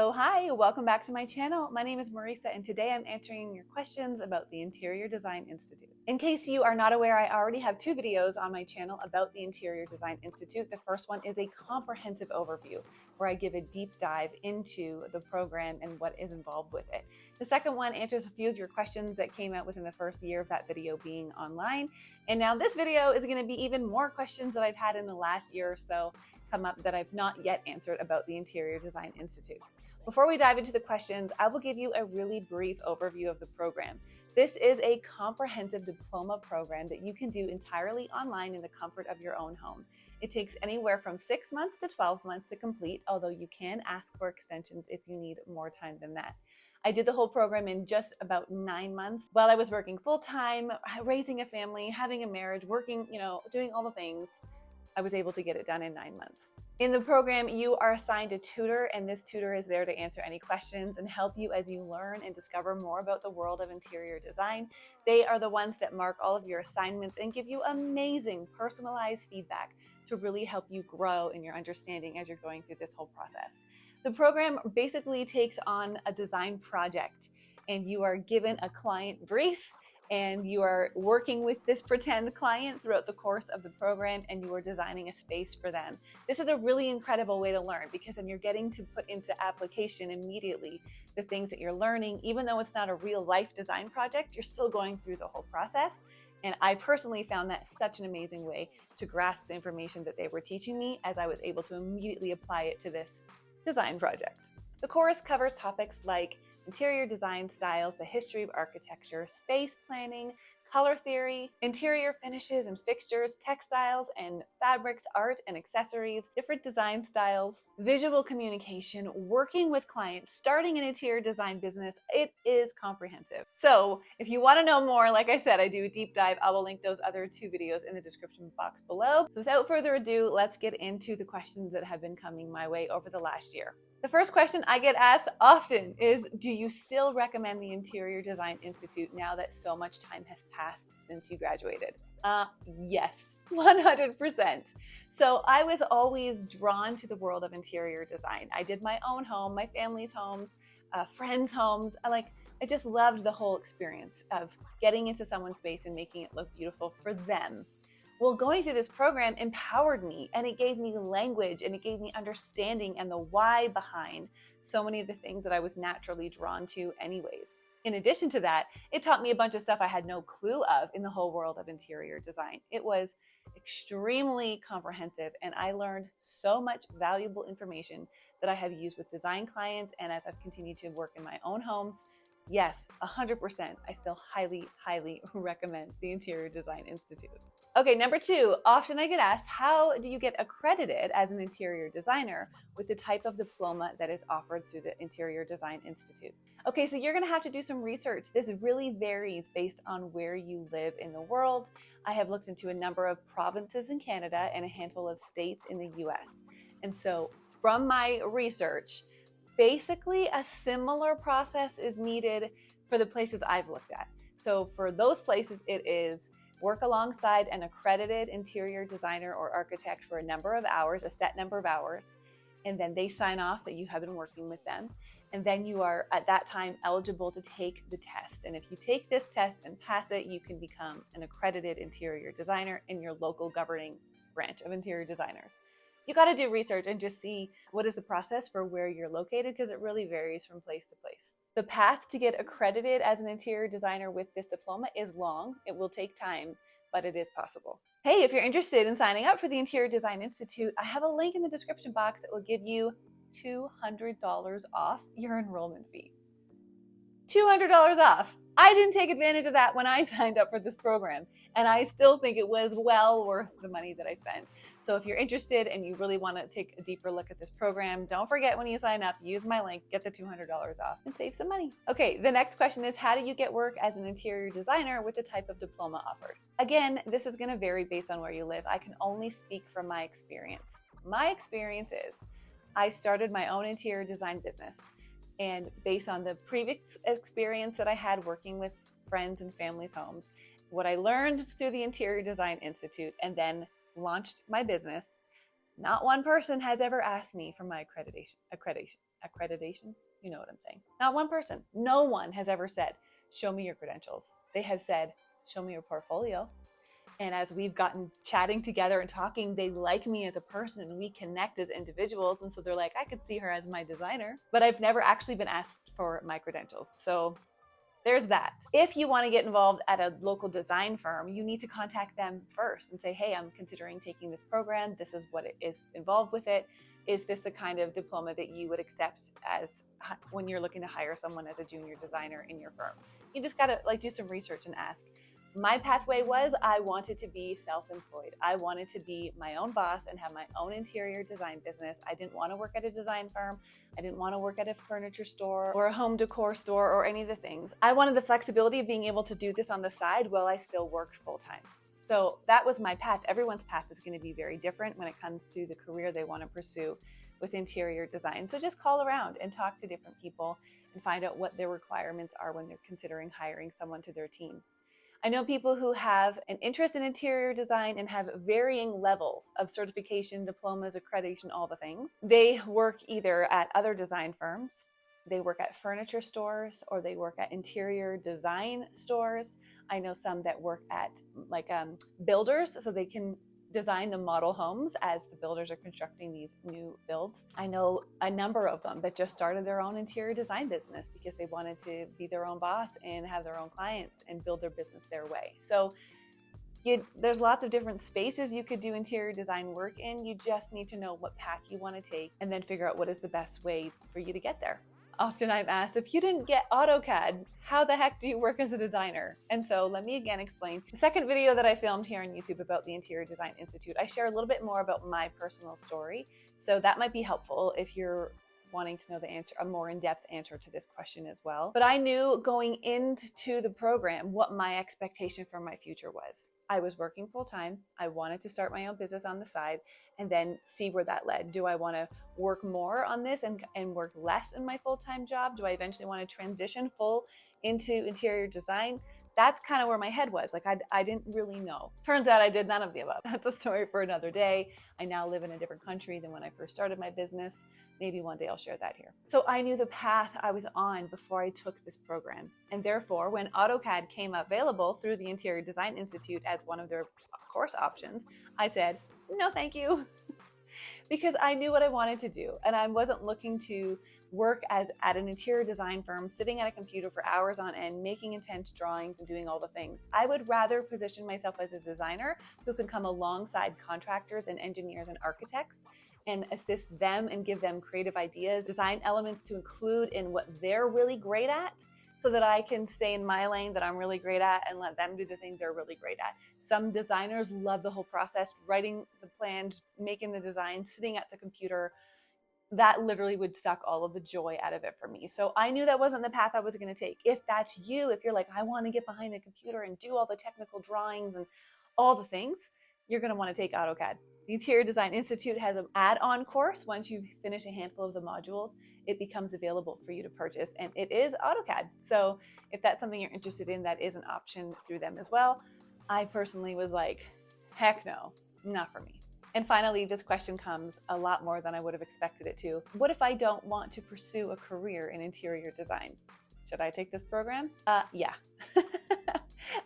Oh, hi, welcome back to my channel. My name is Marisa, and today I'm answering your questions about the Interior Design Institute. In case you are not aware, I already have two videos on my channel about the Interior Design Institute. The first one is a comprehensive overview where I give a deep dive into the program and what is involved with it. The second one answers a few of your questions that came out within the first year of that video being online. And now this video is going to be even more questions that I've had in the last year or so come up that I've not yet answered about the Interior Design Institute. Before we dive into the questions, I will give you a really brief overview of the program. This is a comprehensive diploma program that you can do entirely online in the comfort of your own home. It takes anywhere from 6 months to 12 months to complete, although you can ask for extensions if you need more time than that. I did the whole program in just about 9 months while I was working full-time, raising a family, having a marriage, working, doing all the things. I was able to get it done in 9 months. In the program, you are assigned a tutor, and this tutor is there to answer any questions and help you as you learn and discover more about the world of interior design. They are the ones that mark all of your assignments and give you amazing personalized feedback to really help you grow in your understanding as you're going through this whole process. The program basically takes on a design project, and you are given a client brief, and you are working with this pretend client throughout the course of the program, and you are designing a space for them. This is a really incredible way to learn because then you're getting to put into application immediately the things that you're learning. Even though it's not a real life design project, you're still going through the whole process. And I personally found that such an amazing way to grasp the information that they were teaching me, as I was able to immediately apply it to this design project. The course covers topics like interior design styles, the history of architecture, space planning, color theory, interior finishes and fixtures, textiles and fabrics, art and accessories, different design styles, visual communication, working with clients, starting an interior design business. It is comprehensive. So if you want to know more, like I said, I do a deep dive. I will link those other two videos in the description box below. So without further ado, let's get into the questions that have been coming my way over the last year. The first question I get asked often is, do you still recommend the Interior Design Institute now that so much time has passed since you graduated? Yes, 100%. So I was always drawn to the world of interior design. I did my own home, my family's homes, friends' homes. I just loved the whole experience of getting into someone's space and making it look beautiful for them. Well, going through this program empowered me, and it gave me language, and it gave me understanding and the why behind so many of the things that I was naturally drawn to anyways. In addition to that, it taught me a bunch of stuff I had no clue of in the whole world of interior design. It was extremely comprehensive, and I learned so much valuable information that I have used with design clients and as I've continued to work in my own homes. Yes, 100%. I still highly, highly recommend the Interior Design Institute. Okay, number two, often I get asked, how do you get accredited as an interior designer with the type of diploma that is offered through the Interior Design Institute? Okay, so you're gonna have to do some research. This really varies based on where you live in the world. I have looked into a number of provinces in Canada and a handful of states in the US. And so from my research, basically a similar process is needed for the places I've looked at. So for those places, it is work alongside an accredited interior designer or architect for a number of hours, a set number of hours, and then they sign off that you have been working with them. And then you are at that time eligible to take the test. And if you take this test and pass it, you can become an accredited interior designer in your local governing branch of interior designers. You got to do research and just see what is the process for where you're located, because it really varies from place to place. The path to get accredited as an interior designer with this diploma is long. It will take time, but it is possible. Hey, if you're interested in signing up for the Interior Design Institute, I have a link in the description box that will give you $200 off your enrollment fee. $200 off. I didn't take advantage of that when I signed up for this program, and I still think it was well worth the money that I spent. So if you're interested and you really want to take a deeper look at this program, don't forget when you sign up, use my link, get the $200 off, and save some money. Okay, the next question is, how do you get work as an interior designer with the type of diploma offered? Again, this is going to vary based on where you live. I can only speak from my experience. My experience is, I started my own interior design business. And based on the previous experience that I had working with friends and families' homes, what I learned through the Interior Design Institute, and then launched my business, not one person has ever asked me for my accreditation. accreditation. You know what I'm saying. Not one person, no one has ever said, show me your credentials. They have said, show me your portfolio. And as we've gotten chatting together and talking, they like me as a person and we connect as individuals. And so they're like, I could see her as my designer, but I've never actually been asked for my credentials. So there's that. If you want to get involved at a local design firm, you need to contact them first and say, hey, I'm considering taking this program. This is what is involved with it. Is this the kind of diploma that you would accept as when you're looking to hire someone as a junior designer in your firm? You just got to do some research and ask. My pathway was I wanted to be self-employed. I wanted to be my own boss and have my own interior design business. I didn't want to work at a design firm. I didn't want to work at a furniture store or a home decor store or any of the things. I wanted the flexibility of being able to do this on the side while I still worked full-time. So that was my path. Everyone's path is going to be very different when it comes to the career they want to pursue with interior design. So just call around and talk to different people and find out what their requirements are when they're considering hiring someone to their team. I know people who have an interest in interior design and have varying levels of certification, diplomas, accreditation, all the things. They work either at other design firms, they work at furniture stores, or they work at interior design stores. I know some that work at builders, so they can design the model homes as the builders are constructing these new builds. I know a number of them that just started their own interior design business because they wanted to be their own boss and have their own clients and build their business their way. So there's lots of different spaces you could do interior design work in. You just need to know what path you want to take and then figure out what is the best way for you to get there. Often I'm asked, if you didn't get AutoCAD, how the heck do you work as a designer? And so let me again explain. The second video that I filmed here on YouTube about the Interior Design Institute, I share a little bit more about my personal story. So that might be helpful if you're wanting to know the answer, a more in-depth answer to this question as well. But I knew going into the program what my expectation for my future was. I was working full-time. I wanted to start my own business on the side and then see where that led. Do I want to work more on this and work less in my full-time job? Do I eventually want to transition full into interior design? That's kind of where my head was. I didn't really know. Turns out I did none of the above. That's a story for another day. I now live in a different country than when I first started my business. Maybe one day I'll share that here. So I knew the path I was on before I took this program. And therefore, when AutoCAD came available through the Interior Design Institute as one of their course options, I said, no, thank you. Because I knew what I wanted to do. And I wasn't looking to work at an interior design firm, sitting at a computer for hours on end, making intense drawings and doing all the things. I would rather position myself as a designer who can come alongside contractors and engineers and architects and assist them and give them creative ideas, design elements to include in what they're really great at, so that I can stay in my lane that I'm really great at and let them do the things they're really great at. Some designers love the whole process, writing the plans, making the design, sitting at the computer. That literally would suck all of the joy out of it for me. So I knew that wasn't the path I was going to take. If that's you, if you're like, I want to get behind the computer and do all the technical drawings and all the things, you're going to want to take AutoCAD. The Interior Design Institute has an add-on course. Once you finish a handful of the modules, it becomes available for you to purchase, and it is AutoCAD. So if that's something you're interested in, that is an option through them as well. I personally was like, heck no, not for me. And finally, this question comes a lot more than I would have expected it to. What if I don't want to pursue a career in interior design? Should I take this program? Yeah.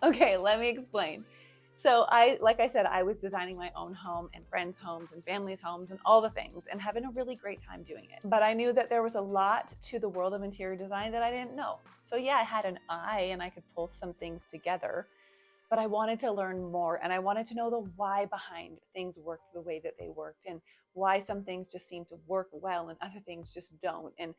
Okay, let me explain. So like I said, I was designing my own home and friends' homes and families' homes and all the things and having a really great time doing it. But I knew that there was a lot to the world of interior design that I didn't know. So yeah, I had an eye and I could pull some things together, but I wanted to learn more and I wanted to know the why behind things worked the way that they worked and why some things just seem to work well and other things just don't. And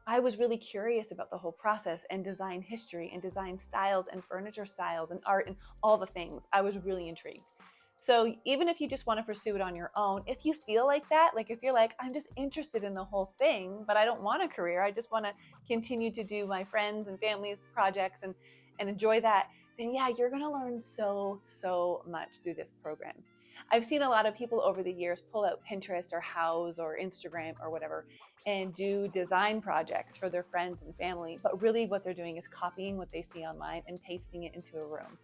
I was really curious about the whole process and design history and design styles and furniture styles and art and all the things. I was really intrigued. So even if you just want to pursue it on your own, if you feel like that, like if you're like, I'm just interested in the whole thing, but I don't want a career, I just want to continue to do my friends and family's projects and enjoy that, then yeah, you're going to learn so much through this program. I've seen a lot of people over the years pull out Pinterest or Houzz or Instagram or whatever and do design projects for their friends and family. But really what they're doing is copying what they see online and pasting it into a room.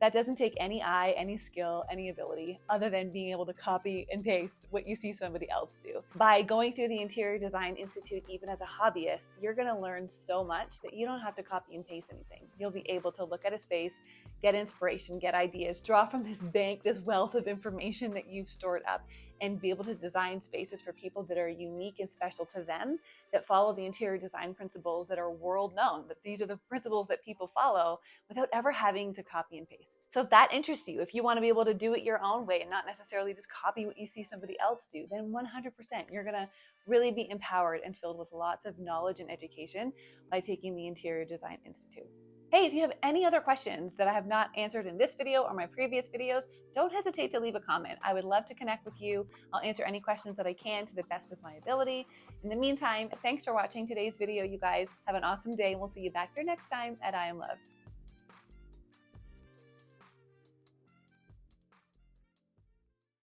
That doesn't take any eye, any skill, any ability, other than being able to copy and paste what you see somebody else do. By going through the Interior Design Institute, even as a hobbyist, you're gonna learn so much that you don't have to copy and paste anything. You'll be able to look at a space, get inspiration, get ideas, draw from this bank, this wealth of information that you've stored up, and be able to design spaces for people that are unique and special to them, that follow the interior design principles that are world known, that these are the principles that people follow without ever having to copy and paste. So if that interests you, if you want to be able to do it your own way and not necessarily just copy what you see somebody else do, then 100% you're going to really be empowered and filled with lots of knowledge and education by taking the Interior Design Institute. Hey, if you have any other questions that I have not answered in this video or my previous videos, don't hesitate to leave a comment. I would love to connect with you. I'll answer any questions that I can to the best of my ability. In the meantime, thanks for watching today's video, you guys. Have an awesome day, and we'll see you back here next time at I Am Loved.